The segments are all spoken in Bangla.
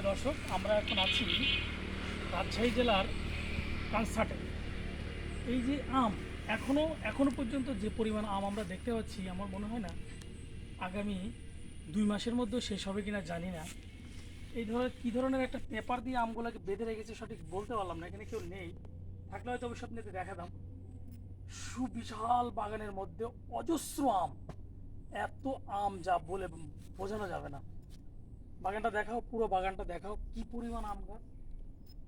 প্রিয় দর্শক, আমরা এখন আছি রাজশাহী জেলার কানসাটে। এই যে আম, এখনো পর্যন্ত যে পরিমাণ আম আমরা দেখতে পাচ্ছি, আমার মনে হয় না আগামী 2 মাসের মধ্যে শেষ হবে কিনা জানি না। কী ধরনের একটা পেপার দিয়ে আমগুলোকে বেঁধে রেখেছে সঠিক বলতে পারলাম না, এখানে কেউ নেই, থাকলে হয়তো অবশ্যই আপনাকে দেখাতাম। সুবিশাল বাগানের মধ্যে অজস্র আম, এত আম যা বলে বোঝানো যাবে না। বাগানটা দেখাও, পুরো বাগানটা দেখাও, কি পরিমাণ আম গাছ,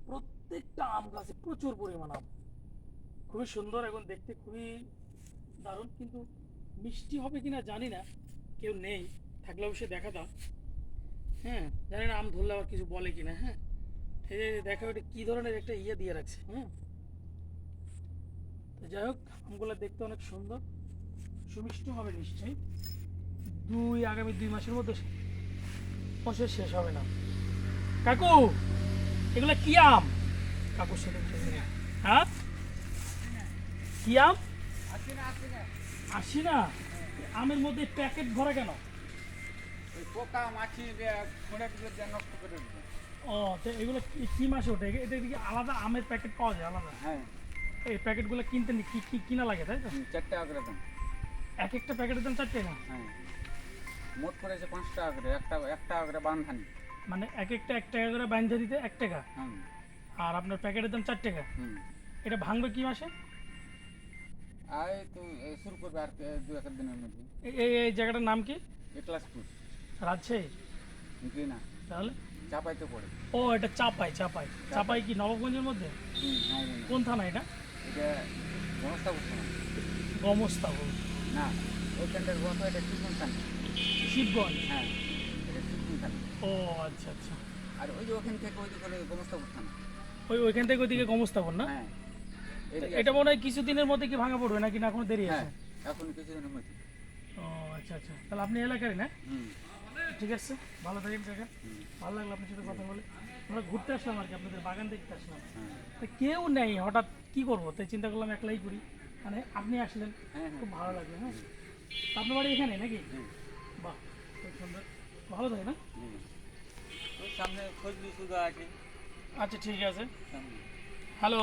প্রত্যেকটা আম গাছে প্রচুর পরিমাণ আম, খুবই সুন্দর এবং দেখতে খুবই দারুণ। কিন্তু মিষ্টি হবে কিনা জানি না, কেউ নেই, থাকলে অবশ্যই দেখাতাম। হ্যাঁ, জানি না আম ধরলে আবার কিছু বলে কিনা। হ্যাঁ, এই যে দেখো, এটা কি ধরনের একটা ইয়ে দিয়ে রাখছে। হ্যাঁ, তো যাই হোক, আমগুলো দেখতে অনেক সুন্দর, সুমিষ্ট হবে নিশ্চয়ই। আগামী 2 মাসের মধ্যে বছর শেষ হবে না। কাকু, এগুলো কি আম? কাকুর সাথে হ্যাঁ, কি আম? আসি না, আমের মধ্যে প্যাকেট ভরা কেন? পোকা মাছি ফোনে নষ্ট করে দেবে। ও, তো এগুলো কি মাসে ওঠে? এটা কি আলাদা আমের প্যাকেট পাওয়া যায় আলাদা? হ্যাঁ, এই প্যাকেটগুলো কিনতে কি কি কিনা লাগে, তাই তো? 4 টাকা করে দাম। এক একটা প্যাকেটের দাম 4 টাকা? হ্যাঁ, মোট করেছে 5 টাকা করে, এক টাকা করে বান্ধানি। মানে এক একটা 1 টাকা করে বাইন্ধা দিতে 1 টাকা, হুম আর আপনার প্যাকেটের দাম 4 টাকা। হুম। এটা ভাঙবে কি মাসে? আর তো শুরু করবে আর 2-1 দিনের মধ্যে। এই জায়গাটার নাম কি? ক্লাসপুর রাজশাহী? না, তাহলে চাপাইতে পড়ে। ও, এটা চাপাই। চাপাই কি নবাবগঞ্জের মধ্যে? কোন থানা এটা? এটা ব্যবস্থা করছে না। গমস্তাপুর? না, ওইখানটার বন্ধ, এটা শিবগঞ্জ থানা। শিবগঞ্জ? হ্যাঁ, এটা শিবগঞ্জ থানা। ও আচ্ছা আচ্ছা। আর ওই যে ওখান থেকে ওই দিকে ব্যবস্থা থানা। ওইখান থেকে ওইদিকে গমস্তাপুর না? হ্যাঁ, এটা মনে হয় কিছুদিনের মধ্যে কি ভাঙা পড়বে নাকি, না এখনো দেরি আছে? হ্যাঁ, এখন কিছুদিনের মধ্যে। ও আচ্ছা আচ্ছা, তাহলে আপনি এলাকারই না? হুম ঠিক আছে, ভালো থাকেন কাকা, ভালো লাগলো আপনার সাথে কথা বলে। আমরা ঘুরতে আসলাম আর কি, আপনাদের বাগান দেখতে আসলাম। তো কেউ নেই, হঠাৎ কি করবো, তাই চিন্তা করলাম একলাই করি, মানে আপনি আসলেন, খুব ভালো লাগলো। হ্যাঁ, তো আপনার বাড়ি এখানে নাকি? বাহ, খুব সুন্দর, ভালো থাকে না? ওই সামনে ফজলি সুদা আছে। আচ্ছা ঠিক আছে। সামনে হ্যালো।